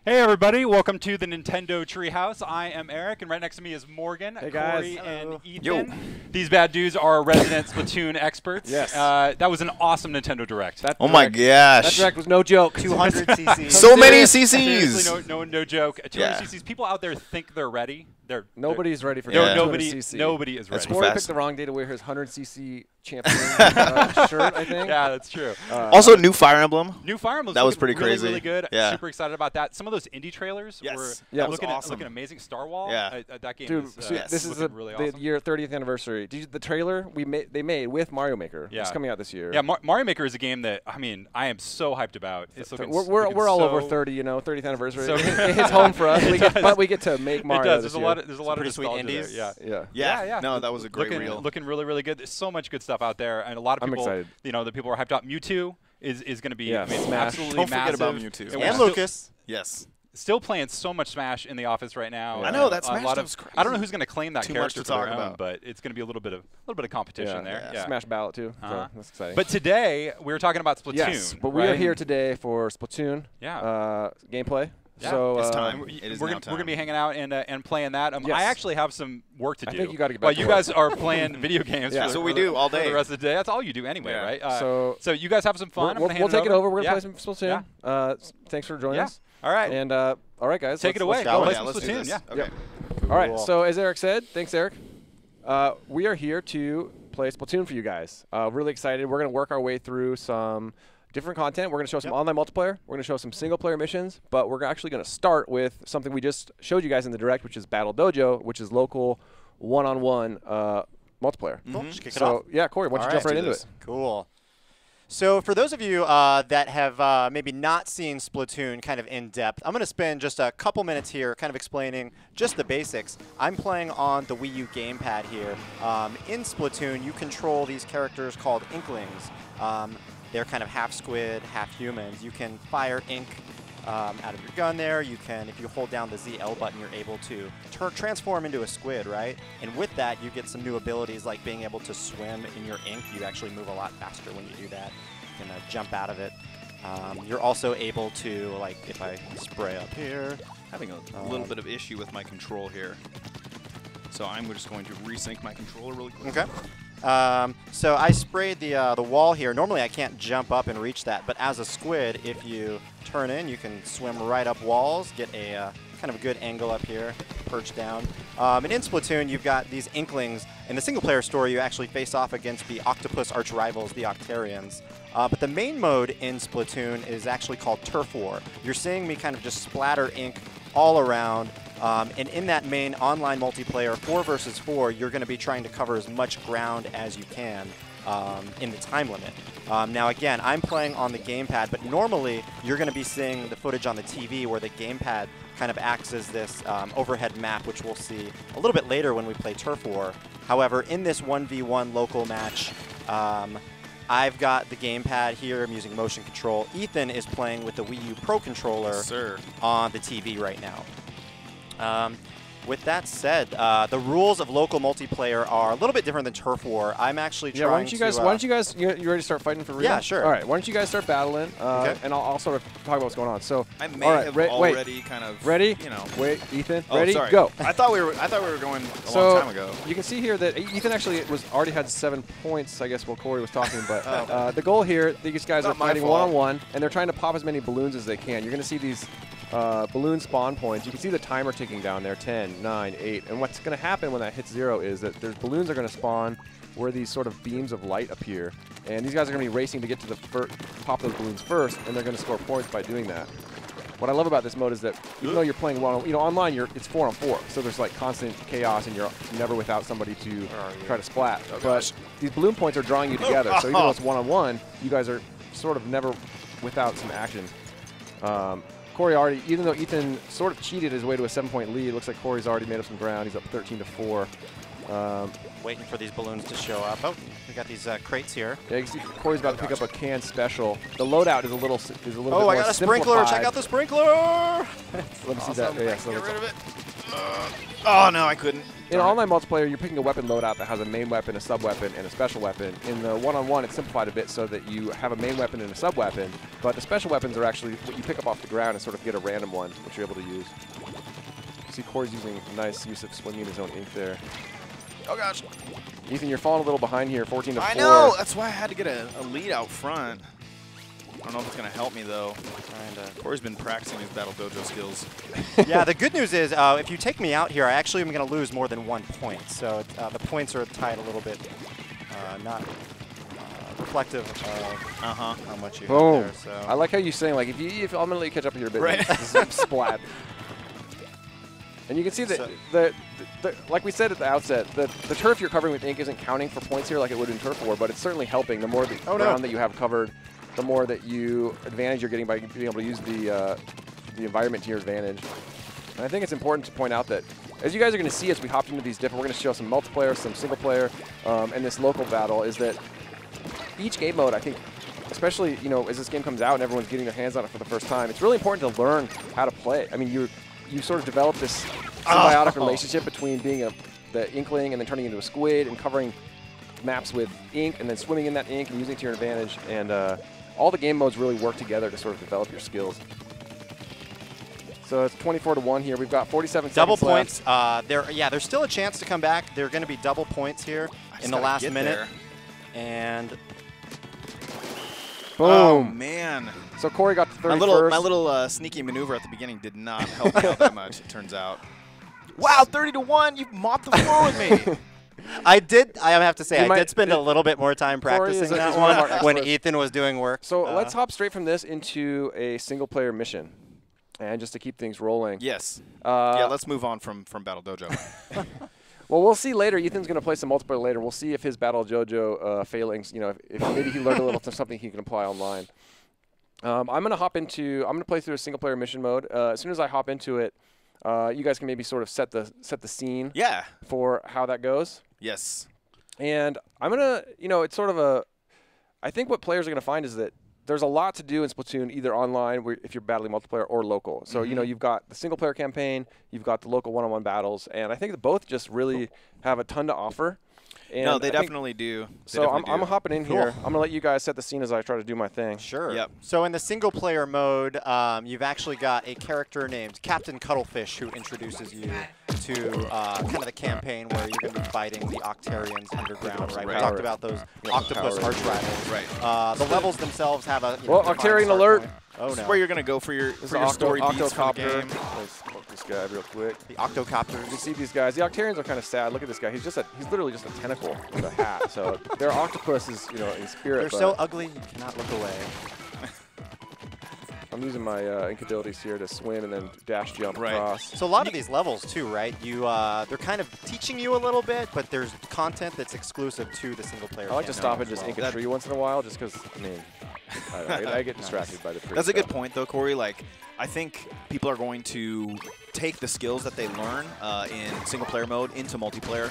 Hey everybody, welcome to the Nintendo Treehouse. I am Eric, and right next to me is Morgan, hey guys. Corey, and Ethan. Yo. These bad dudes are resident Splatoon experts. Yes. That was an awesome Nintendo Direct. Oh my gosh. That direct was no joke. 200 CCs. So many Seriously, CCs. no joke. 200 Yeah. CCs. People out there think they're ready. Nobody's ready for Yeah. 200 cc. Nobody is ready. Corey picked the wrong day to wear his 100 cc champion shirt, I think. Yeah, that's true. Also, new Fire Emblem. New Fire Emblem. That was pretty really, crazy. Really good. Yeah. Super excited about that. Some of those indie trailers Yes. were Yeah, that was looking amazing. Star Wall. Yeah. That game Dude, is this is really the awesome. year 30th anniversary. The trailer they made with Mario Maker. Yeah. It's coming out this year. Yeah, Mario Maker is a game that I am so hyped about. It's looking, we're all so over 30, 30th anniversary. So it hits home for us. But we get to make Mario. It does. This There's a lot of pretty sweet nostalgia indies. there. Yeah. Yeah. No, that was a great reel. Looking really, really good. There's so much good stuff out there, and a lot of people. I'm excited. The people are hyped up. Mewtwo is going to be Smash. absolutely Don't massive. forget about Mewtwo. we're And still- Lucas. Yes. Still playing so much Smash in the office right now. I know, that Smash a lot stuff's of, crazy. I don't know who's going to claim that Too character much to for their talk own, about. but it's going to be a little bit of competition there. Yeah. Smash Ballot too. Uh-huh. So that's exciting. But today we were talking about Splatoon. yes, but we are right? here today for Splatoon. Yeah. Gameplay. Yeah. So It's time. We're It is going now time. to be hanging out and playing that. Yes. I actually have some work to do. I think you gotta get back While to you work. guys are playing video games. Yeah. for That's the- what we for the- do all for day. the rest of the day. That's all you do anyway, Yeah. right? So you guys have some fun. we'll take it over. We're gonna play some Splatoon. Yeah. Thanks for joining Yeah. us. All right. And all right, guys. Take it away. let's Go go. play Yeah, some let's do Splatoon. this. Yeah. Okay. All right. So as Eric said, thanks, Eric. We are here to play Splatoon for you guys. Really excited. We're gonna work our way through some different content. We're going to show some online multiplayer. We're going to show some single-player missions, but we're actually going to start with something we just showed you guys in the Direct, which is Battle Dojo, which is local one-on-one multiplayer. Cool. Just kick it So, off. yeah, Corey, why don't you jump right into it? Cool. So for those of you that have maybe not seen Splatoon kind of in depth, I'm going to spend just a couple minutes here kind of explaining just the basics. I'm playing on the Wii U gamepad here. In Splatoon, you control these characters called Inklings. They're kind of half squid, half humans. You can fire ink out of your gun there. You can, if you hold down the ZL button, you're able to transform into a squid, right? And with that, you get some new abilities like being able to swim in your ink. You actually move a lot faster when you do that. You can jump out of it. You're also able to, like, if I spray up here. Having a little bit of issue with my control here. So I'm just going to resync my controller really quick. Okay. So I sprayed the wall here. Normally I can't jump up and reach that, but as a squid, if you turn in, you can swim right up walls, get a kind of a good angle up here, perch down. And in Splatoon, you've got these Inklings. In the single-player story, you actually face off against the octopus arch-rivals, the Octarians. But the main mode in Splatoon is actually called Turf War. You're seeing me kind of just splatter ink all around. And in that main online multiplayer, 4 versus 4, you're going to be trying to cover as much ground as you can in the time limit. Now, again, I'm playing on the gamepad, but normally you're going to be seeing the footage on the TV where the gamepad kind of acts as this overhead map, which we'll see a little bit later when we play Turf War. However, in this 1v1 local match, I've got the gamepad here. I'm using motion control. Ethan is playing with the Wii U Pro Controller on the TV right now. With that said, the rules of local multiplayer are a little bit different than Turf War. I'm actually trying why don't you guys, you ready to start fighting for real? Yeah, sure. All right, why don't you guys start battling, Okay. and I'll sort of talk about what's going on. So, I may all right, have wait, already kind of, ready? you know. Wait, Ethan, Oh, ready? sorry. Go. I thought we were going a So long time ago. you can see here that Ethan actually already had 7 points, I guess, while Corey was talking. But the goal here, these guys are Not my fighting fault. one-on-one, and they're trying to pop as many balloons as they can. You're going to see these balloon spawn points. You can see the timer ticking down there, 10, 9, 8. And what's going to happen when that hits 0 is that there's balloons are going to spawn where these sort of beams of light appear. And these guys are going to be racing to get to the pop those balloons first, and they're going to score points by doing that. What I love about this mode is that even though you're playing online, it's 4-on-4, so there's like constant chaos, and you're never without somebody to try to splat. But these balloon points are drawing you together, so even though it's 1-on-1, you guys are sort of never without some action. Corey already, even though Ethan sort of cheated his way to a 7-point lead, it looks like Corey's already made up some ground. He's up 13-4. Waiting for these balloons to show up. Oh, we got these crates here. Yeah, you can see Corey's about to pick up a can special. The loadout is a little bit Oh, more I got a sprinkler! simplified. Check out the sprinkler! Let me see that. Yeah, so Get rid of it. Oh, no, I couldn't. In online multiplayer, you're picking a weapon loadout that has a main weapon, a sub-weapon, and a special weapon. In the one-on-one, it's simplified a bit so that you have a main weapon and a sub-weapon, but the special weapons are actually what you pick up off the ground and sort of get a random one, which you're able to use. See, Corey's using a nice use of swinging his own ink there. Oh, gosh. Ethan, you're falling a little behind here, 14 to 4. I know. That's why I had to get a lead out front. I don't know if it's going to help me, though. Corey's been practicing his Battle Dojo skills. Yeah, the good news is if you take me out here, I actually am going to lose more than 1 point. So the points are tied a little bit, not reflective of how much you have there. So. I like how you're saying, like, if I'm going to let you catch up here a bit, right. This is Splat. And you can see that, like we said at the outset, the turf you're covering with ink isn't counting for points here like it would in turf war, but it's certainly helping. The more the ground that you have covered, the more that advantage you're getting by being able to use the environment to your advantage. And I think it's important to point out that, as you guys are going to see as we hop into these different, we're going to show some multiplayer, some single player, and this local battle, is that each game mode, I think, especially as this game comes out and everyone's getting their hands on it for the first time, it's really important to learn how to play. I mean, you sort of develop this symbiotic relationship between being the inkling and then turning into a squid and covering maps with ink and then swimming in that ink and using it to your advantage. And all the game modes really work together to sort of develop your skills. So it's 24-1 here. We've got 47 double seconds points. There's still a chance to come back. There are going to be double points here in the last minute. There. And boom. Oh, man. So Corey got the 31st. My little sneaky maneuver at the beginning did not help me out that much, it turns out. Wow, 30-1. You mopped the floor with me. I have to say, I did spend a little bit more time practicing that one when Ethan was doing work. So let's hop straight from this into a single-player mission. And just to keep things rolling. Yes. Yeah, let's move on from Battle Dojo. Well, we'll see later. Ethan's going to play some multiplayer later. We'll see if his Battle Dojo failings, if maybe he learned a little something he can apply online. I'm going to play through a single-player mission mode. As soon as I hop into it, you guys can maybe sort of set the scene. Yeah. For how that goes. Yes. And I'm going to, it's sort of I think what players are going to find is that there's a lot to do in Splatoon, either online if you're battling multiplayer or local. So, you've got the single-player campaign, you've got the local one-on-one battles, and I think that both just really have a ton to offer. And no, they definitely do. So I'm hopping in here. I'm going to let you guys set the scene as I try to do my thing. Sure. Yep. So in the single-player mode, you've actually got a character named Captain Cuttlefish who introduces you to kind of the campaign where you're going to be fighting the Octarians underground, right? We talked about those octopus arch rivals. Right. The levels themselves have a Octarian alert. Point. Oh, this no. is where you're going to go for your story beats for the game. Let's smoke this guy real quick. The octocopters. You see these guys. The Octarians are kind of sad. Look at this guy. He's literally just a tentacle with a hat. So they're octopuses, in spirit. They're so ugly you cannot look away. I'm using my ink abilities here to swim and then dash jump across. So a lot of these levels too, right? They're kind of teaching you a little bit, but there's content that's exclusive to the single player. I like to stop and just ink a tree once in a while, just because I get distracted by the tree. That's a good point, though, Corey. Like, I think people are going to take the skills that they learn in single player mode into multiplayer,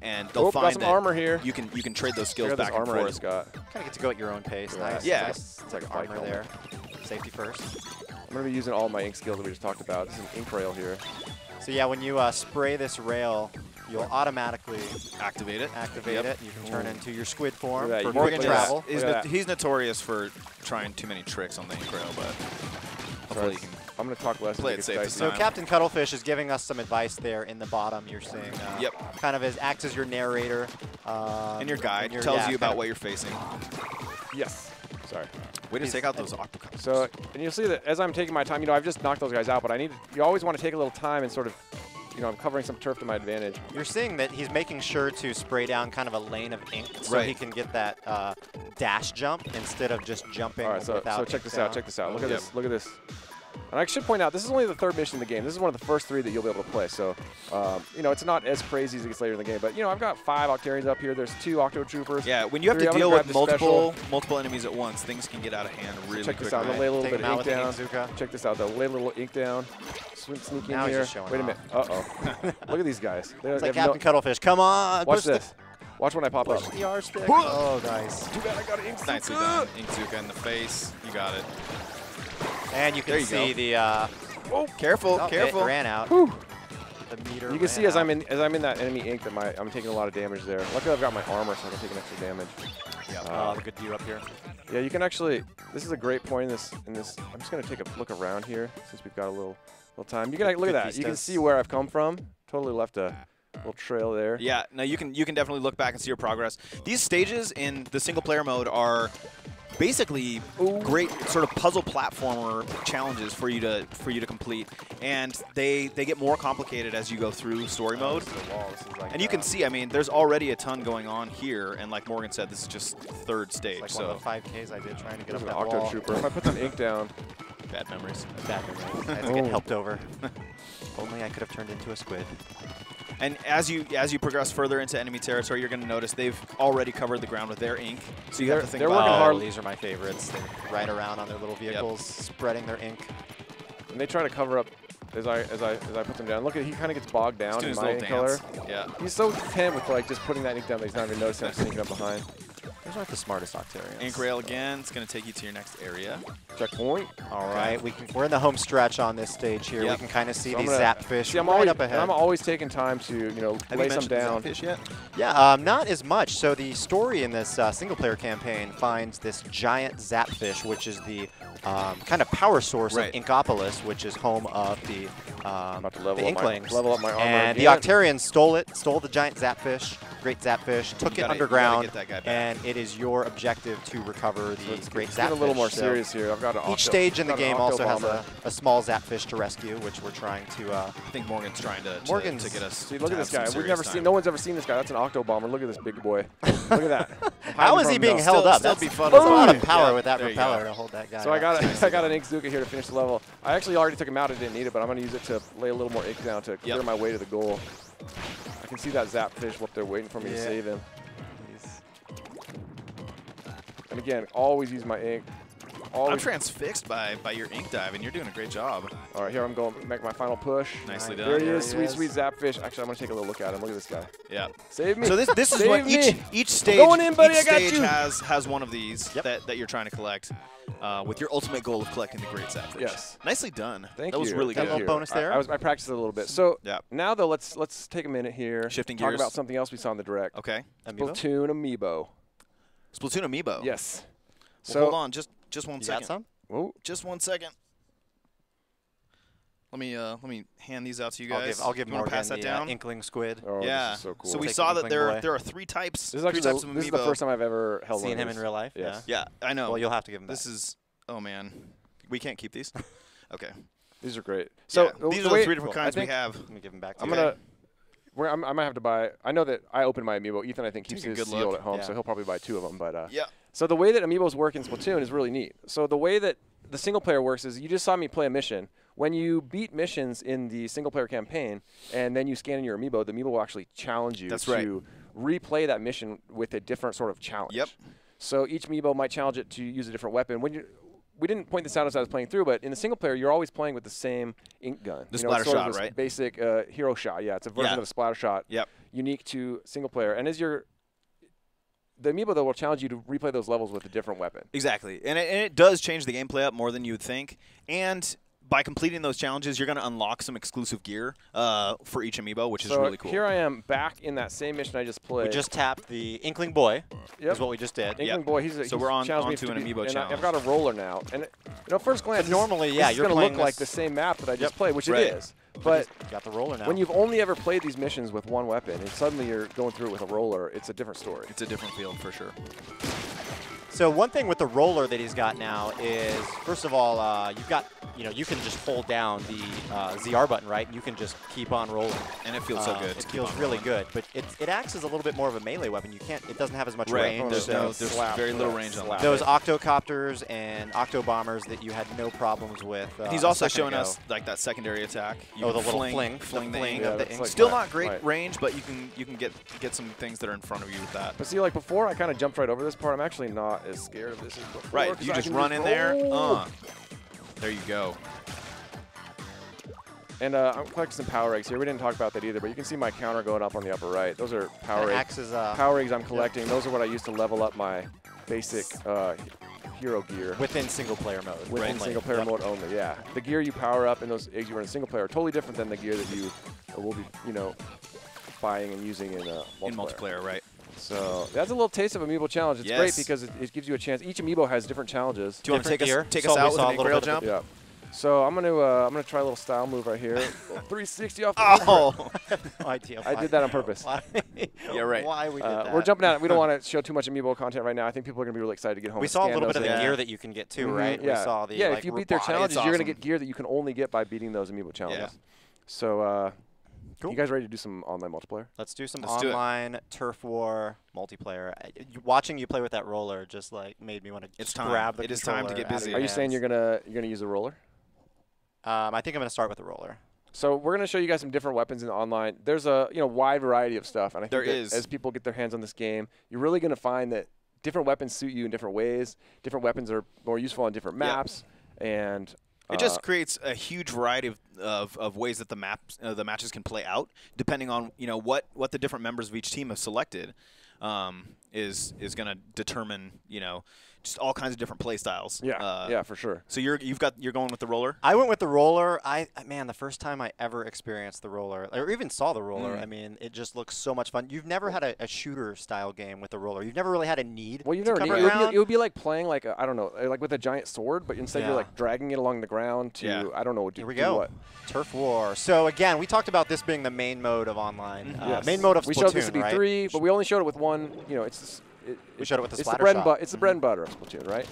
and they'll find got some armor here. You can trade those skills back and armor forth. I just got. Kind of get to go at your own pace. Nice. Yeah. Nice. It's like armor there. Safety first. I'm going to be using all my ink skills that we just talked about. This is an ink rail here. So yeah, when you spray this rail, you'll automatically activate it. You can turn into your squid form for more travel. He's notorious for trying too many tricks on the ink rail, but hopefully you can. I'm going to talk less. Play it safe this So time. Captain Cuttlefish is giving us some advice there in the bottom. You're seeing kind of acts as your narrator. And your guide tells you about what you're facing. Yes. Sorry. Way to take out those octocopters. So, and you'll see that as I'm taking my time, I've just knocked those guys out, but you always want to take a little time and sort of, I'm covering some turf to my advantage. You're seeing that he's making sure to spray down kind of a lane of ink so he can get that dash jump instead of just jumping without so check this out. Look at this. Look at this. And I should point out, this is only the third mission in the game. This is one of the first 3 that you'll be able to play. So, it's not as crazy as it gets later in the game. But, I've got 5 Octarians up here. There's 2 Octo Troopers. Yeah, when you have to deal with multiple enemies at once, things can get out of hand really quickly. Check this out. I'll lay a little bit of ink down. Check this out. They'll lay a little ink down. Sneak in here. Wait a minute. Uh-oh. Look at these guys. It's like Captain Cuttlefish. Come on. Watch this. Watch when I pop up. The R stick. Oh, nice. Too bad I got an ink Nicely done. Inkzuka in the face. You got it. And you can see the... careful. It ran out. Whew. meter. You can see as I'm in that enemy ink that I'm taking a lot of damage there. Luckily I've got my armor, so I can take an extra damage. Yeah. Good view up here. Yeah, you can actually. This is a great point in this. I'm just gonna take a look around here since we've got a little time. You can look at that. You can see where I've come from. Totally left a little trail there. Yeah, no, you can definitely look back and see your progress. These stages in the single player mode are basically great sort of puzzle platformer challenges for you to complete, and they get more complicated as you go through story mode. And you can see, I mean, there's already a ton going on here, and like Morgan said, this is just third stage. It's so like one of the 5Ks I did trying to get up An that Octo wall. Trooper. If I put some ink down. bad memories. Bad memories. I had to get helped over. Only I could have turned into a squid. And as you progress further into enemy territory, you're going to notice they've already covered the ground with their ink. So you have to think they're about working hard. These are my favorites. They ride around on their little vehicles, spreading their ink. And they try to cover up as I put them down. Look at he kind of gets bogged down in my ink color. Yeah. He's so content with like just putting that ink down that he's not even noticing I'm sneaking up behind. Those aren't the smartest Octarians. Ink rail again. It's going to take you to your next area. Checkpoint. All right, we're in the home stretch on this stage here. Yep. We can kind of see So these I'm zap fish See, I'm right always up ahead. I'm always taking time to lay some down. Fish yet? Yeah, not as much. So the story in this single-player campaign finds this giant zapfish, which is the kind of power source of Inkopolis, which is home of the About to level Inklings. level up my armor. And the again. Octarians stole the giant zapfish, great zapfish, took it underground, get that guy back. and it is your objective to recover the great Let's zapfish. get a little more So serious here. I've got an each stage in the game also has a small zapfish to rescue, which we're trying to. I think Morgan's trying to get us. See, look at to this have guy. some We've never serious seen. time. No one's ever seen this guy. That's an Octo Bomber. Look at this big boy. Look at that. How is he being held up? Still That's be fun. a lot of Yeah, power with that there you propeller go. to hold that guy. So I up. got an ink Zuka here to finish the level. I actually already took him out. I didn't need it, but I'm going to use it to lay a little more ink down to clear my way to the goal. I can see that zap fish up there waiting for me to save him. And again, always use my ink. I'm transfixed by your ink dive, and you're doing a great job. All right, here I'm going to make my final push. Nicely There done. he is, sweet zap fish. Actually, I'm going to take a little look at him. Look at this guy. Yeah. Save me. So this is Save what me. each stage, Going in, buddy, each I got stage you. has one of these that you're trying to collect, with your ultimate goal of collecting the great sapfish. Yes. Nicely done. Thank that you. was really Got a good. little bonus there. I practiced it a little bit. So Yeah. now though, let's take a minute here. Shifting talk gears. about something else we saw in the direct. Okay. Splatoon amiibo. Splatoon amiibo. Yes. Well, So hold on, just one You second. got some? Whoa. Just 1 second. Let me hand these out to you guys. I'll give you wanna Morgan pass that the down? Inkling squid. Oh, Yeah. This is so cool. So we Take saw the that Inkling boy. there are three types. This is actually three types of this is the amiibo. first time I've ever held Seen one of him in these. real life? Yes. Yeah, I know. Well, you'll have to give him This is. Oh man, we can't keep these. Okay. These are great. So Yeah, these are way- the three different kinds I we think have. Let me give him back to I'm you. gonna. I might have to buy. I know that I opened my amiibo. Ethan, I think, keeps Take a his good sealed look. at home, Yeah. so he'll probably buy 2 of them. But Yeah. so the way that amiibos work in Splatoon is really neat. So the way that the single player works is you just saw me play a mission. When you beat missions in the single player campaign and then you scan in your amiibo, the amiibo will actually challenge you to replay that mission with a different sort of challenge. Yep. So each amiibo might challenge it to use a different weapon. We didn't point this out as I was playing through, but in the single player, you're always playing with the same ink gun. The it's splatter sort of shot, this right? Basic hero shot. Yeah, it's a version of a splatter shot. Yep. Unique to single player. And the amiibo, though, will challenge you to replay those levels with a different weapon. Exactly, and it does change the gameplay up more than you would think. And by completing those challenges, you're going to unlock some exclusive gear for each amiibo, which is really cool. Here I am back in that same mission I just played. We just tapped the Inkling boy. Yep. Is what we just did. Inkling boy, So we're on challenged me to to an be- amiibo and challenge. I've got a roller now, and first glance, normally, this yeah, is you're going to look playing like this- the same map that I just Yep. played, which Right. it is. But got the roller now. when you've only ever played these missions with one weapon, and suddenly you're going through it with a roller, it's a different story. It's a different field for sure. So one thing with the roller that he's got now is, first of all, you've got, you can just hold down the ZR button, right? And you can just keep on rolling. And it feels so good. It feels really good, but it acts as a little bit more of a melee weapon. It doesn't have as much range. There's so very little range on that. those octocopters and octo bombers that you had no problems with. He's also showing us like that secondary attack. You the can little fling fling the of ink. the that's ink. like Still that. not great Right. range, but you can get some things that are in front of you with that. But see, like before, I kind of jumped right over this part. I'm actually not as scared of this as before. Right, 'cause you I just can run in there. roll. There you go. And I'm collecting some power eggs here. We didn't talk about that either, but you can see my counter going up on the upper right. Those are power eggs. Acts as Power eggs I'm collecting. Those are what I use to level up my basic hero gear. within single player mode. Within only. single player Yep. mode only, yeah. The gear you power up and those eggs you run in single player are totally different than the gear that you we'll be, you know, buying and using in multiplayer. In multiplayer, right? So that's a little taste of Amiibo challenge. It's great because it gives you a chance. Each Amiibo has different challenges. Do you want to take us out with an aerial jump? Yeah. So I'm gonna try a little style move right here. 360 off the Oh! No idea. I did that on purpose. Why? Yeah, right. Why we did that? We're jumping out. We don't want to show too much Amiibo content right now. I think people are gonna be really excited to get home. We and saw a scan little bit of those the in. gear that you can get too, right? Yeah. We saw the if you beat their challenges, It's you're gonna awesome. get gear that you can only get by beating those Amiibo challenges. Yeah. So, Cool. you guys ready to do some online multiplayer? Let's do some Let's do it. online turf war multiplayer. Watching you play with that roller just like made me want to It's time. grab the It is time to controller get out of busy. your Are you saying hands. you're gonna use the roller? I think I'm gonna start with the roller. So we're going to show you guys some different weapons in the online. There's a wide variety of stuff, and I think that as people get their hands on this game, you're really going to find that different weapons suit you in different ways. Different weapons are more useful on different maps, and it just creates a huge variety of ways that the matches can play out, depending on what the different members of each team have selected. Is going to determine just all kinds of different play styles. Yeah, yeah, for sure. So you're going with the roller? I went with the roller. Man, the first time I ever experienced the roller, or even saw the roller, I mean, it just looks so much fun. You've never had a shooter style game with the roller. You've never really had a need. Well, you to never cover need. ground. It would be like playing like I don't know, like with a giant sword, but instead you're Yeah. like dragging it along the ground to I don't know. Here we do go. What. Turf war. So again, we talked about this being the main mode of online. Yes. Main mode of Splatoon, we showed this to be right? 3, but we only showed it with one. We showed it with the it's splatter the bread shot. and it's the bread and butter of Splatoon, right?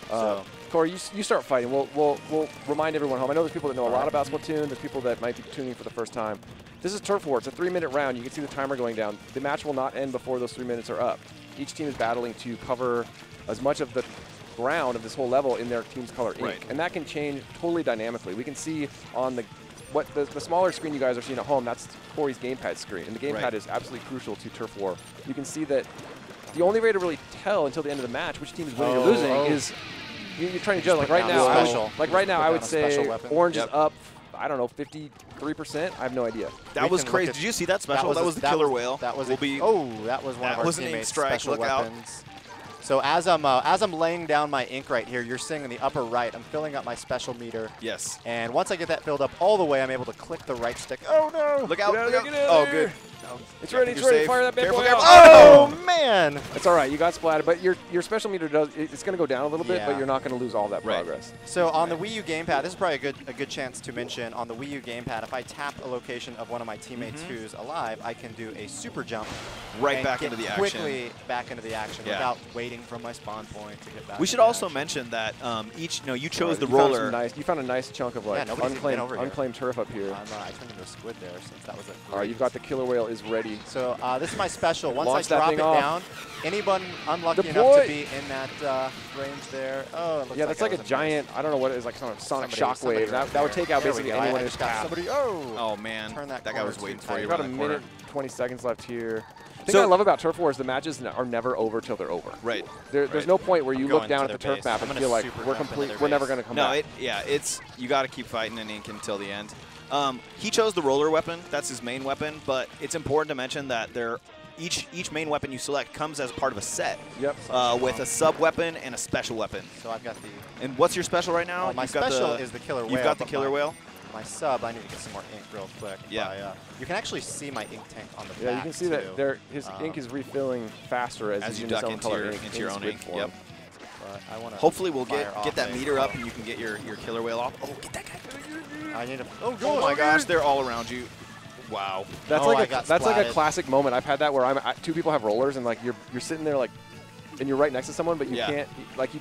So Corey, you start fighting. We'll remind everyone home. I know there's people that know a lot about Splatoon. There's people that might be tuning for the first time. This is Turf War. It's a 3-minute round. You can see the timer going down. The match will not end before those 3 minutes are up. Each team is battling to cover as much of the ground of this whole level in their team's color ink, and that can change totally dynamically. We can see on the smaller screen you guys are seeing at home. That's Corey's gamepad screen, and the gamepad is absolutely crucial to Turf War. You can see that the only way to really tell until the end of the match which team is winning or losing is you're trying to judge. Like right now, I would say orange is up. I don't know, 53%. I have no idea. That was crazy. Did you see that special? That was the killer whale. That was that was one of our teammates' special weapons. So as I'm laying down my ink right here, you're seeing in the upper right, I'm filling up my special meter. Yes. And once I get that filled up all the way, I'm able to click the right stick. Oh no! Look out! Look out! Oh, good. It's ready. It's ready. Fire that bad boy out. Oh man! It's all right. You got splatted, but your special meter it's going to go down a little bit, but you're not going to lose all that progress. So on the Wii U gamepad, this is probably a good chance to mention. On the Wii U gamepad, if I tap a location of one of my teammates who's alive, I can do a super jump right back into the action. Quickly back into the action without waiting for my spawn point to get back. We should also mention that you chose the roller. You found a nice chunk of like unclaimed turf up here. I turned into a squid there since that was a. All right, you've got the killer whale is ready. So this is my special. Once Launch I drop it down, anyone unlucky enough to be in that range there. Oh, it looks that's like a giant. I don't know what it is, like some sonic shockwave. That would take out basically anyone who's tapped. Oh man, that guy was waiting for you. You've got a minute 20 seconds left here. The thing I love about Turf War is the matches are never over till they're over. Right. There's no point where you look down at the turf map and feel like we're never going to come back. You got to keep fighting in ink until the end. He chose the roller weapon. That's his main weapon, but it's important to mention that each main weapon you select comes as part of a set. Yep. With a sub weapon and a special weapon. So I've got the. And what's your special right now? My special is the killer whale. You've got the killer whale. My sub, I need to get some more ink real quick. Yeah. You can actually see my ink tank on the back. Yeah, you can see that his ink is refilling faster as you you duck into your own ink. Yep. Hopefully we'll get that meter up and you can get your killer whale off. Oh, get that guy. I need to. Oh my gosh, they're all around you. Wow. That's like a classic moment. I've had that where two people have rollers and like you're sitting there like. And you're right next to someone, but you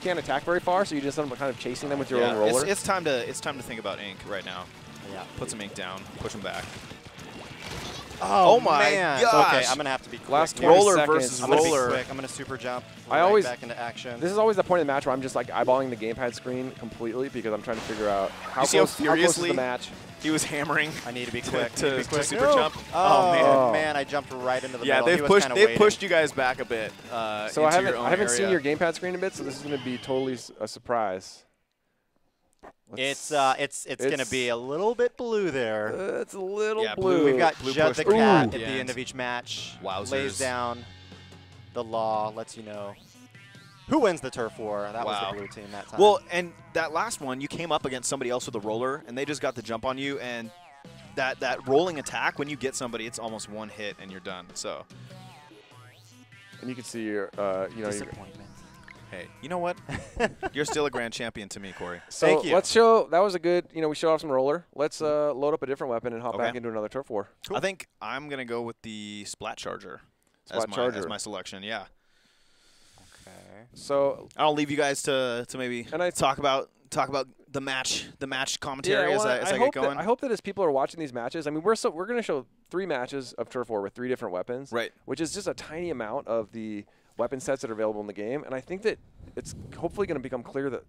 can't attack very far, so you just end up kind of chasing them with your own roller. It's time to think about ink right now. Yeah. Put some ink down, push them back. Oh my gosh! Okay, I'm gonna have to be quick. Last 20 roller seconds. versus I'm gonna roller. be quick. I'm gonna super jump. Back into action. This is always the point of the match where I'm just like eyeballing the gamepad screen completely because I'm trying to figure out how close is the match. He was hammering. I need to be quick. To super jump. Oh man, I jumped right into the middle. They've pushed you guys back a bit. So I haven't seen your gamepad screen a bit, so this is going to be totally a surprise. It's gonna be a little bit blue there. It's a little blue. We've got Judd the cat at the end of each match. Wowzers. Lays down the law, lets you know who wins the turf war. That was the blue team that time. Well, and that last one, you came up against somebody else with a roller, and they just got the jump on you, and that rolling attack, when you get somebody, it's almost one hit and you're done. So. And you can see your, you know, Disappointment. Hey, you know what? You're still a grand champion to me, Corey. So Thank you. let's show. That was a good. You know, we showed off some roller. Let's load up a different weapon and hop Okay. back into another turf war. Cool. I think I'm gonna go with the Splat Charger. Splat as Charger. my selection. Yeah. Okay. So I'll leave you guys to maybe And I talk about the match commentary well, as I hope get going. I hope that as people are watching these matches, I mean, we're going to show 3 matches of turf war with 3 different weapons, Right. Which is just a tiny amount of the weapon sets that are available in the game, and I think that it's hopefully going to become clear that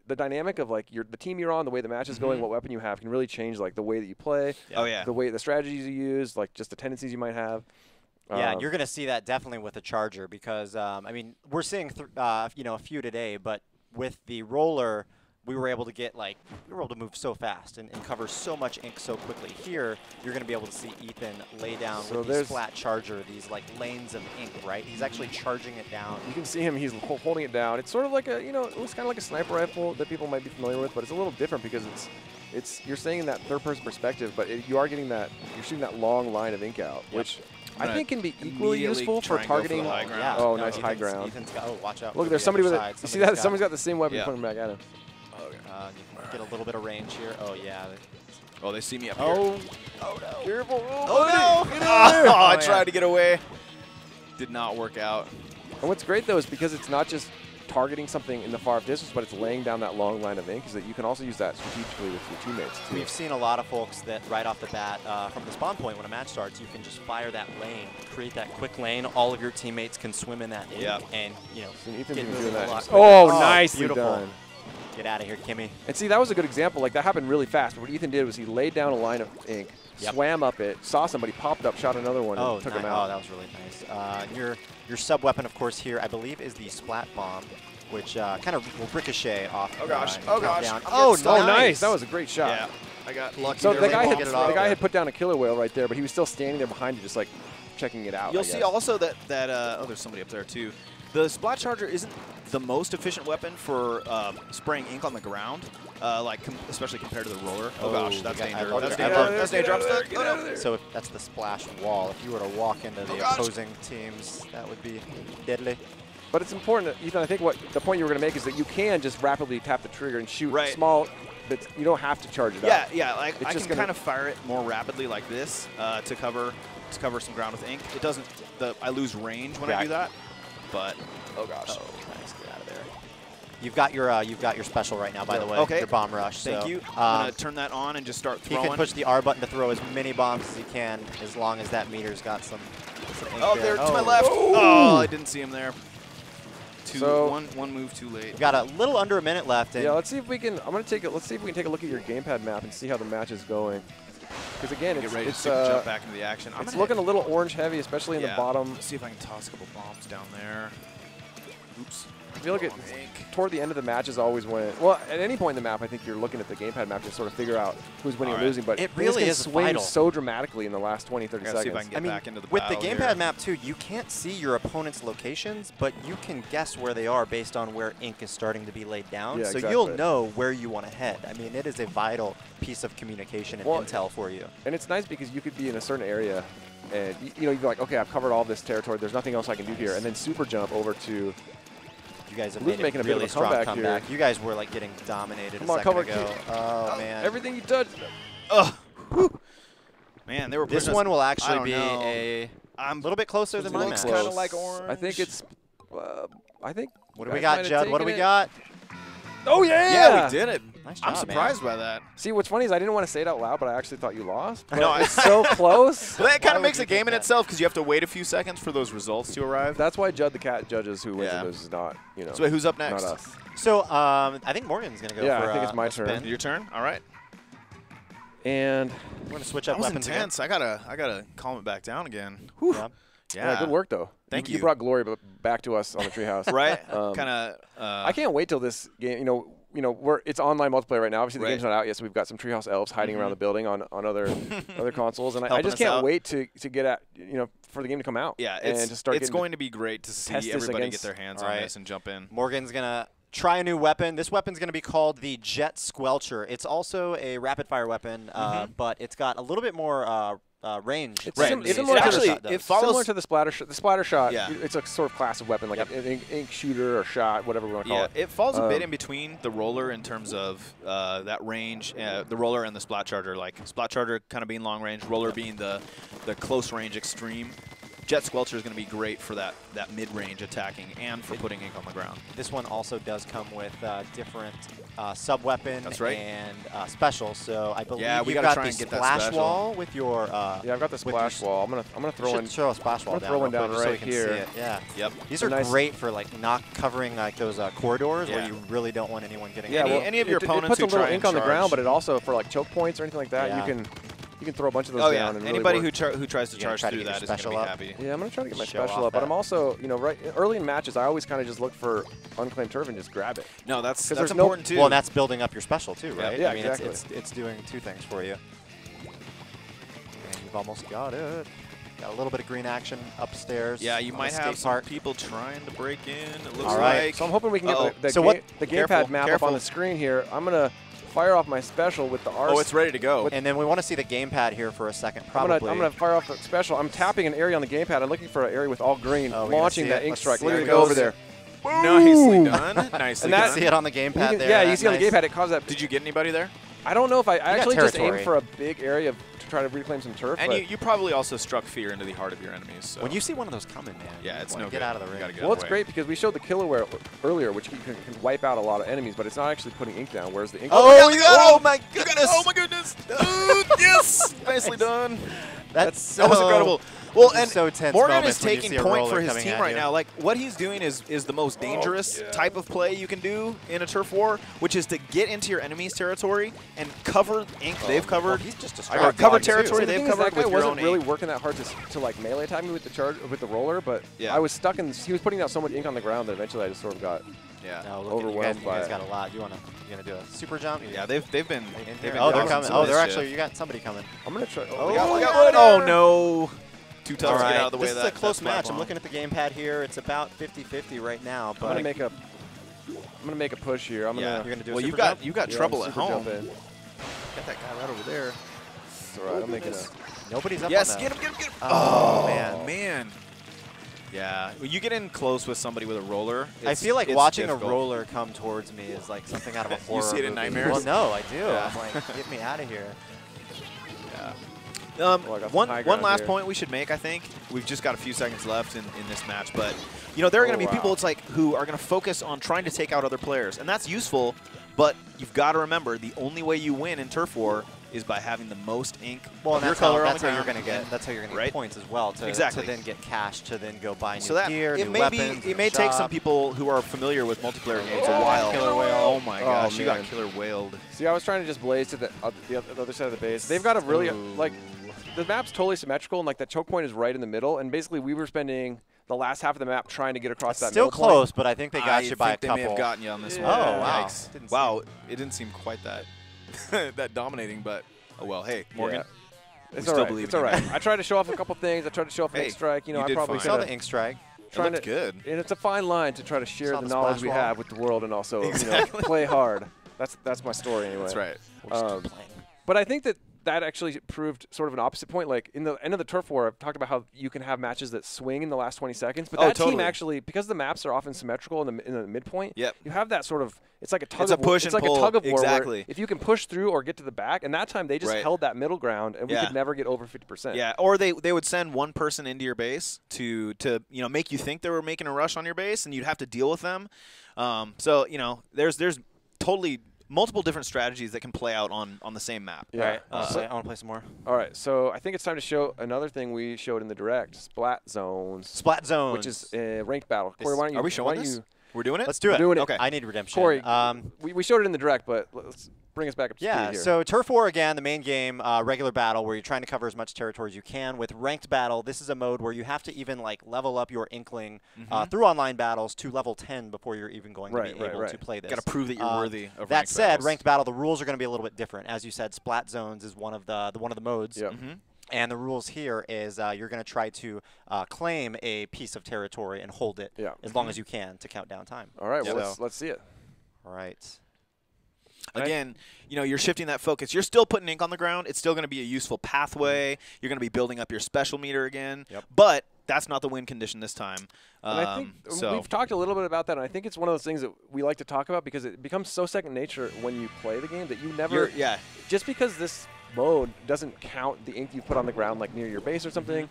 the dynamic of like the team you're on, the way the match is going, what weapon you have can really change like the way that you play, Oh yeah. the strategies you use, like just the tendencies you might have. Yeah, and you're going to see that definitely with the Charger because, I mean, we're seeing, you know, a few today, but with the roller, we were able to move so fast and cover so much ink so quickly. Here, you're going to be able to see Ethan lay down with the Splat Charger, these like lanes of ink, right? He's actually charging it down. You can see him, he's holding it down. It's sort of like it looks kind of like a sniper rifle that people might be familiar with, but it's a little different because you're staying in that third-person perspective, but you're shooting that long line of ink out, which I think can be equally useful for targeting. Yeah. Oh, no, nice high ground. Ethan's got, oh, watch out. Look, for there's the somebody with other it. side. You see that? Somebody's got got the same weapon Yeah. pointing back at him. you can get a little bit of range here. Oh, yeah. Oh, they see me up here. Oh no! Careful! Oh no! Get in there! I yeah. tried to get away. Did not work out. And what's great though is because it's not just targeting something in the far distance, but it's laying down that long line of ink, is that you can also use that strategically with your teammates too. We've seen a lot of folks that right off the bat, from the spawn point when a match starts, you can just fire that lane, create that quick lane. All of your teammates can swim in that ink, Yep. and you know, So Ethan's get even moving doing a that. lot Oh, quicker. nicely beautiful. done. Get out of here, Kimmy. And see, that was a good example. Like that happened really fast. But what Ethan did was he laid down a line of ink, swam up it, saw somebody, popped up, shot another one, and took him out. Oh, that was really nice. Your sub weapon, of course, here I believe is the Splat Bomb, which kind of will ricochet off. Oh gosh! and Oh count gosh! down. I'm Oh, getting stuck. Nice! That was a great shot. Yeah, I got lucky. So there. the They guy won't had get it off. had put down a killer whale right there, but he was still standing there behind you, just like checking it out. You'll I see guess. also that oh, there's somebody up there too. The Splat Charger isn't the most efficient weapon for spraying ink on the ground, especially compared to the roller. Oh gosh, that's danger. That's danger. That's danger. I'm stuck. Oh, no. So if that's the splash wall. If you were to walk into the opposing teams, that would be deadly. But it's important, that, Ethan, I think what the point you were going to make is that you can just rapidly tap the trigger and shoot small bits. You don't have to charge it up. Yeah, like It's I just can kind of fire it more rapidly like this to cover some ground with ink. It doesn't. I lose range when I do that. But oh gosh. Oh, nice. Get out of there. You've got your special right now, by the way. Okay. Your bomb rush. Thank so, you. I'm gonna turn that on and just start throwing. He can push the R button to throw as many bombs as he can, as long as that meter's got some ink Oh, there. there to my left. Oh, I didn't see him there. One move too late. We've got a little under a minute left. And yeah, let's see if we can. Let's see if we can take a look at your gamepad map and see how the match is going. Because again, Get ready it's to jump back into the action. It's looking a little orange heavy, especially in the bottom. Let's see if I can toss a couple bombs down there. Oops. I feel like toward the end of the match is always when. Well, at any point in the map, I think you're looking at the gamepad map to sort of figure out who's winning or losing. But it really is swing vital. so dramatically in the last 20, 30 seconds. See if I can get back into the with the battle gamepad here. map too, you can't see your opponent's locations, but you can guess where they are based on where ink is starting to be laid down. Yeah, so exactly. you'll know where you want to head. I mean, it is a vital piece of communication and intel for you. And it's nice because you could be in a certain area, and you'd be like, okay, I've covered all this territory. There's nothing else I can do here, and then super jump over to. You guys have Blue's made making a a bit of really a strong comeback comeback. here. You guys were like getting dominated Come a on, second cover ago. Oh man. Everything you touch. Ugh. Man, they were. This pushing one us- will I actually don't be know. a little bit closer than It my looks match. kind of like orange. I think it's. I think. What do we got, Judd? What do we got? Oh yeah! Yeah, we did it. Nice I'm job, surprised by that. See, what's funny is I didn't want to say it out loud, but I actually thought you lost. I know, But it's so close. Well, that kind Why of makes would a you game think in that? itself because you have to wait a few seconds for those results to arrive. That's why Judd the Cat judges who wins Yeah. and loses, not So wait, who's up next? not us. So I think Morgan's gonna go Yeah, for I think it's my a turn. spin. Your turn. All right. And We're gonna switch That up was weapons intense. I gotta calm it back down again. whew, again. Yeah. yeah, good work though. Thank You you. brought glory back to us on the Treehouse. Right. Um, kind of. I can't wait till this game. It's online multiplayer right now. Obviously, the Right. game's not out yet, so we've got some Treehouse elves hiding around the building on other consoles, and I Helping just us can't out. wait to get at for the game to come out. Yeah, and to start it's getting going to be great to see test this everybody against- get their hands All on right. this and jump in. Morgan's gonna try a new weapon. This weapon's going to be called the Jet Squelcher. It's also a rapid-fire weapon, but it's got a little bit more range. It's it follows similar to the splatter shot. The splatter shot, Yeah. it's a sort of class of weapon, like an ink shooter or shot, whatever we want to call it. It falls a bit in between the roller in terms of that range, the roller and the splat charger. Like splat charger kind of being long range, roller being the close range extreme. Jet Squelcher is going to be great for that mid-range attacking and for putting ink on the ground. This one also does come with different sub-weapon and specials. So I believe we you've gotta got try the and get that splash special. wall with your Yeah, I've got the splash wall. I'm gonna throw in. Show a splash wall down. Throw one down real quick so right we can here. see it. Yeah. Yep. These are nice. great for like not covering like those corridors where Yeah. you really don't want anyone getting. Yeah, Any- well, any of your it opponents puts a who little try ink and on the ground, charge. but it also for like choke points or anything like that, Yeah. you can throw a bunch of those Oh down. yeah, And anybody really work. who tries to You gonna charge try to through get that your is going to special be up? happy. Yeah, I'm gonna try to get my Show special off up, but I'm that. also, right early in matches, I always kind of just look for unclaimed turf and just grab it. No, that's there's no- important too. Well, and that's building up your special too, Yeah. right? Yeah, I mean, exactly. it's doing two things for you. And you've almost got it. Got a little bit of green action upstairs. yeah, you on might the have skate some park. people trying to break in. It looks All right. like. So I'm hoping we can Uh-oh. get the So what- the Careful, gamepad map up careful. on the screen here. I'm gonna fire off my special with the R. Oh, it's ready to go. And then we want to see the gamepad here for a second, I'm probably. gonna fire off the special. I'm tapping an area on the gamepad. I'm looking for an area with all green, Oh, we gonna launching see that it? ink Let's strike. see Look how at it it go over goes. there. Nicely done. Nicely And You that- done. see it on the gamepad You can- there. yeah, you That's see on the nice. gamepad, it caused that. Did you get anybody there? I don't know if I actually just aimed territory. for a big area to try to reclaim some turf. And but you probably also struck fear into the heart of your enemies. So. When you see one of those coming, man, Yeah, it's you wanna no get good. out of the You ring. gotta get well, out it's of the way. great because we showed the killerware earlier, which can wipe out a lot of enemies, but it's not actually putting ink down. Whereas the ink. Oh, you got oh him! my You got goodness! Oh my goodness! yes! Nicely done. That's That was incredible. Well, Those are and so tense Morgan is moments when you taking see a point roller for his coming team at right you. now. Like, what he's doing is the most dangerous type of play you can do in a turf war, which is to get into your enemy's territory and cover ink they've covered. Well, he's just a or strong cover dog, too. territory The they've thing is, covered that guy with your wasn't own really ink. working that hard to like melee attack me with the roller, but Yeah. I was stuck in. He was putting out so much ink on the ground that eventually I just sort of got. Yeah. No, look Overwhelmed you by guys it. got a lot. You gonna do a super jump? Yeah, they've been. In They've here? been Oh, they're causing coming. some Oh, they're mischief. actually. You got somebody coming. I'm gonna try. Oh, we yeah, got we got one. Oh no! Too tough All to get right. out of the way This of is that. a close that match. bomb. I'm looking at the gamepad here. It's about 50-50 right now. But I'm gonna make a push here. I'm Yeah. gonna. You're gonna do a Well, super jump? you've got yeah, trouble at super home. jump in. Got that guy right over there. It's all right. I'm making a. Nobody's up Yes, on get that. him, get him, get him. Oh, man. Yeah, when you get in close with somebody with a roller. I it's- feel like it's watching difficult. a roller come towards me is like something out of a horror see it in movie. nightmares? Well, no, I do. Yeah. I'm like, get me out of here. Yeah. Well, I got some One high ground last here. point we should make, I think. We've just got a few seconds left in this match, but you know there are going to be people who are going to focus on trying to take out other players, and that's useful. But you've got to remember the only way you win in turf war is by having the most ink. Well, of and your that's how, color on that's the how you're ground. going to get. That's how you're going to Right? get points as well. To, Exactly. To then get cash. To then go buy new So that gear, it new may weapons. it may take some people who are familiar with multiplayer games a while. Killer whale. Oh my gosh, you got man. killer whaled. See, I was trying to just blaze to the other side of the base. They've got a really like. The map's totally symmetrical, and like that choke point is right in the middle. And basically, we were spending the last half of the map trying to get across that Still middle close, point. but I think they got you by a think they couple. may have gotten you on this Yeah. one. Oh, wow. Yikes. Didn't Wow, it didn't seem quite that that dominating, but oh well. Hey, Morgan. It's still all right. believe It's in all you. right. I tried to show off a couple things. I tried to show off an Hey, ink strike. You know, you I did probably fine. Saw could the ink strike. trying looked to, good. And it's a fine line to try to share Saw the the knowledge splash we wall. have with the world and also Exactly. play hard. That's my story anyway. That's right. But I think that actually proved sort of an opposite point. Like in the end of the turf war, I've talked about how you can have matches that swing in the last 20 seconds. But Oh, that team totally. actually, because the maps are often symmetrical in the midpoint, Yep. you have that sort of. It's like a tug It's a of war. push It's and like pull. a tug of war. Where Exactly. if you can push through or get to the back, and that time they just Right. held that middle ground, and we Yeah. could never get over 50%. Yeah, or they would send one person into your base to make you think they were making a rush on your base, and you'd have to deal with them. So there's totally multiple different strategies that can play out on the same map. Yeah. All right. I want to play some more. All right. So I think it's time to show another thing we showed in the direct: Splat zones, Splat zones. which is a ranked battle. Corey, why don't you? Are we why showing don't this? you- We're doing it. Let's do it. doing it. Okay. I need redemption. Corey, we showed it in the direct, but let's bring us back up to Yeah, speed here. so Turf War, again, the main game, regular battle, where you're trying to cover as much territory as you can. With ranked battle, this is a mode where you have to even like level up your Inkling through online battles to level 10 before you're even going to be able to play this. Got to prove that you're worthy of That ranked said, battles. ranked battle, the rules are going to be a little bit different. As you said, Splat zones is one of the modes. Yep. And the rules here is you're going to try to claim a piece of territory and hold it as long as you can to count down time. All right. Yep. Well, let's see it. All right. Again, you know, you're shifting that focus. You're still putting ink on the ground. It's still going to be a useful pathway. You're going to be building up your special meter again. Yep. But that's not the win condition this time. And I think we've talked a little bit about that, and I think it's one of those things that we like to talk about because it becomes so second nature when you play the game that you never – just because this mode doesn't count the ink you put on the ground like near your base or something,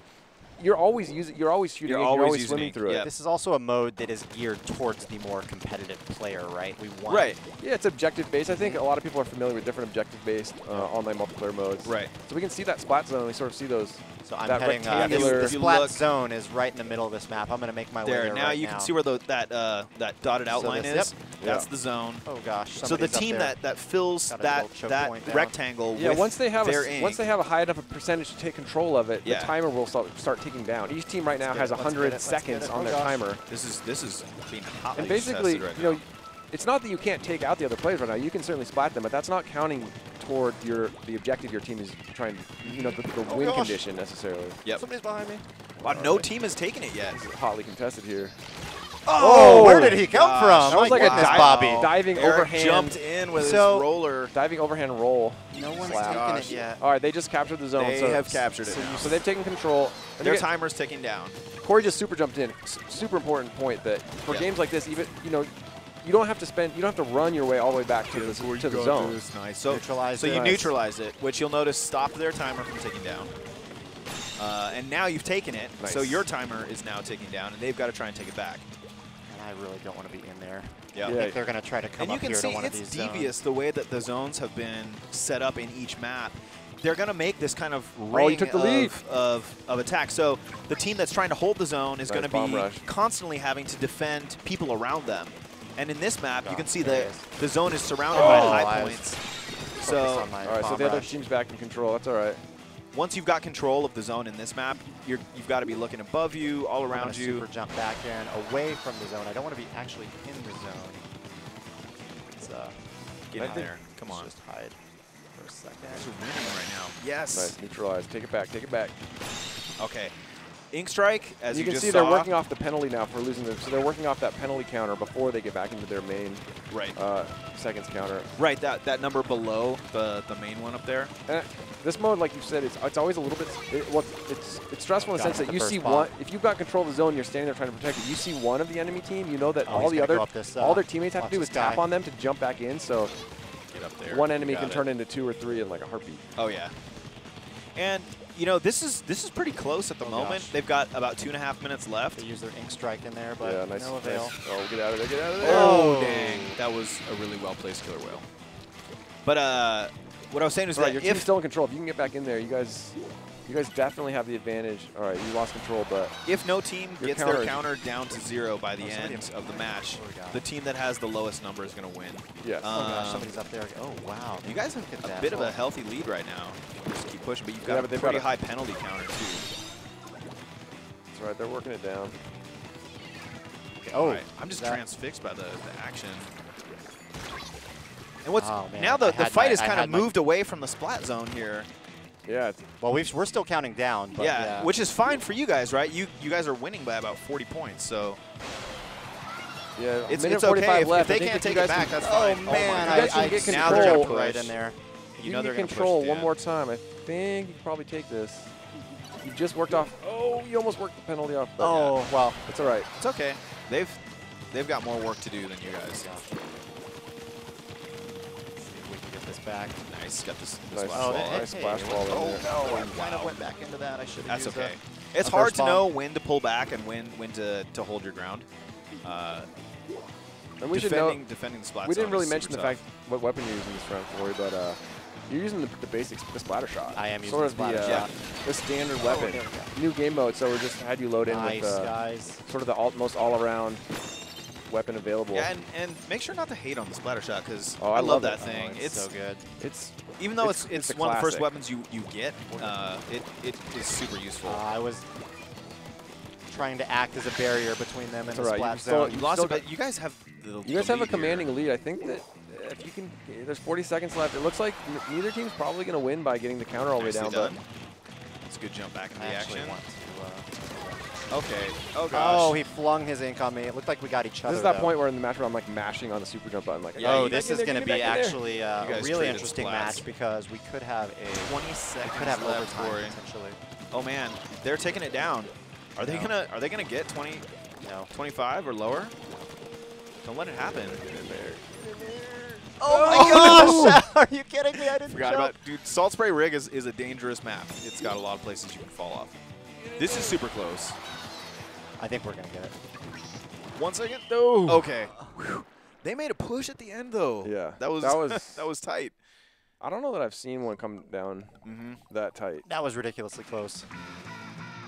you're always shooting ink, you're always swimming through it. This is also a mode that is geared towards the more competitive player, right? We want Yeah, it's objective-based. I think a lot of people are familiar with different objective-based online multiplayer modes. Right. So we can see that Splat zone, we sort of see those – So I'm that heading, rectangular the Splat zone is right in the middle of this map. I'm going to make my way there now right you now. can see where that dotted outline is. That's the zone. Oh gosh. So the team that fills that rectangle with once they have their ink. once they have a high enough percentage to take control of it, the timer will start ticking down. Each team right now has 100 seconds on their timer. This is being hotly and basically, right you know, it's not that you can't take out the other players right now. You can certainly splat them, but that's not counting toward the objective your team is trying to, you know, the win condition necessarily. Yep. Somebody's behind me. Wow, no team has taken it yet. It's hotly contested here. Oh, where did he come from? That was like a diving Eric overhand. Jumped in with his roller. Diving overhand roll. No one's taken it yet. All right, they just captured the zone. They have captured it now. So they've taken control. And Their timer's ticking down. Corey just super jumped in. Super important point that for games like this, even you don't have to run your way all the way back to the zone. Nice. So you neutralize it, which you'll notice stopped their timer from ticking down. And now you've taken it, so your timer is now ticking down, and they've got to try and take it back. And I really don't want to be in there. Yeah. I think they're going to try to come up here to one of these zones. And you can see it's devious the way that the zones have been set up in each map. They're going to make this kind of ring of attack. So the team that's trying to hold the zone is going to be constantly having to defend people around them. And in this map, you can see the zone is surrounded by high points. So, all right, so the other team's back in control. That's all right. Once you've got control of the zone in this map, you've got to be looking above you, all around you. Super jump back in, away from the zone. I don't want to be actually in the zone. Let's get in there. Come on. Just hide for a second. You're winning right now. Yes. Nice, neutralize. Take it back. Take it back. Okay. Ink strike, as you can see, they're working off the penalty now for losing them. So they're working off that penalty counter before they get back into their main seconds counter. Right, that number below the main one up there. And this mode, like you said, it's always a little bit. It's stressful in the sense that you see one. If you've got control of the zone, you're standing there trying to protect it. You see one of the enemy team, you know that all their teammates have to do is tap on them to jump back in. So get up there. One enemy can turn into 2 or 3 in like a heartbeat. Oh yeah. And you know, this is pretty close at the moment. Gosh. They've got about 2.5 minutes left. They use their ink strike in there, but no avail. Nice. Oh, get out of there, get out of there. Oh, dang. That was a really well-placed killer whale. But what I was saying is that your team's still in control. If you can get back in there, you guys definitely have the advantage. All right, you lost control, but if no team gets their counter down to 0 by the end of the match, the team that has the lowest number is going to win. Yes. Oh gosh, somebody's up there. Oh wow. You guys have a bit of a healthy lead right now. Just keep pushing, but you've got a pretty high penalty counter too. That's right. They're working it down. Okay, oh, right. I'm just transfixed by the action. And what's now the fight has kind of moved away from the Splat zone here. Yeah. Well, we're still counting down. But yeah, which is fine for you guys, right? You guys are winning by about 40 points, so. Yeah, it's okay. If they can't take it back, that's fine. Oh, man. I get now control. they're going to put right in there. You know they're going to control one more time. I think you can probably take this. You just worked off. Oh, you almost worked the penalty off. Oh, well. It's all right. It's okay. They've got more work to do than you guys. Back. Nice, got this nice splash ball in there. No, I kind of went back into that. I should have used That's okay. It's hard to know when to pull back and when to hold your ground. And we should know, defending the Splat we didn't really mention the fact what weapon you're using this round, Corey, but you're using the basics, the splatter shot. I am using sort of the standard weapon. New game mode, so we just had you load in with sort of the most all-around weapon available. Yeah, and make sure not to hate on the splatter shot because I love that thing. It's so good. Even though it's one of the first weapons you get, it is super useful. I was trying to act as a barrier between them and the Splat zone. You guys have a commanding lead. I think that if you can, there's 40 seconds left. It looks like neither team's probably going to win by getting the counter all the way down. But it's a good jump back in the action. Okay. Oh gosh. Oh, he flung his ink on me. It looked like we got each other. This is that though. point where in the match where I'm like mashing on the super jump button. Like, Yeah, Oh, you this is going to be actually a guys really traded interesting splats. match because we could have a 20 seconds could have left, overtime Corey. potentially. Oh man, they're taking it down. Are they gonna get 20, No. 25 or lower? Don't let it happen. Oh my gosh! Are you kidding me? I didn't Forgot jump. about dude. Salt Spray Rig is a dangerous map. It's got a lot of places you can fall off. This is super close. I think we're going to get it. 1 second. No. Okay. They made a push at the end though. Yeah. That was that was tight. I don't know that I've seen one come down that tight. That was ridiculously close.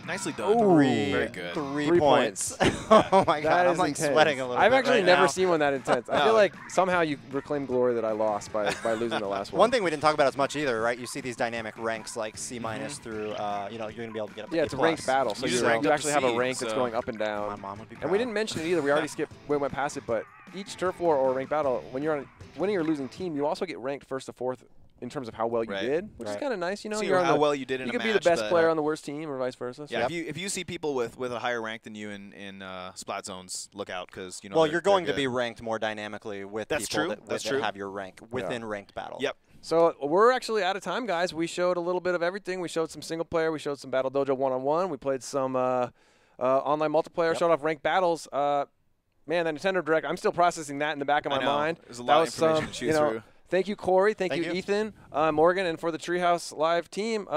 Nicely done. Ooh. Very good. 3 points. Oh my god, That I'm is like intense. sweating a little I've bit actually right never now. seen one that intense. I No. feel like somehow you reclaim glory that I lost by losing the last one. One thing we didn't talk about as much either, right? You see these dynamic ranks like C- through, you know, you're going to be able to get up to Yeah, A+. it's a ranked battle, so You just you ranked up actually to have a C, rank that's so- going up and My down. mom would be proud. And we didn't mention it either. We already went past it, but each turf war or ranked battle, when you're on a winning or losing team, you also get ranked first to fourth in terms of how well you Right. did, which is Right. kind of nice. You know, See you're on how the, well you did in you a could match. be the best but, player on the worst team or vice versa. So Yeah, if you see people with a higher rank than you in Splat zones, look out because you know. Well, they're- you're going they're to be good. ranked more dynamically with That's people true. that, That's that true. have your rank within ranked battle. Yep. So we're actually out of time, guys. We showed a little bit of everything. We showed some single player. We showed some Battle Dojo 1-on-1. We played some online multiplayer. Yep. Showed off ranked battles. Man, that Nintendo Direct, I'm still processing that in the back of my I know. mind. There's a That lot of was some, information to chew you know, through. Thank you, Corey. Thank Thank you, you. Ethan, Morgan, and for the Treehouse Live team.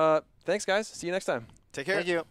Thanks, guys. See you next time. Take care. Thank you.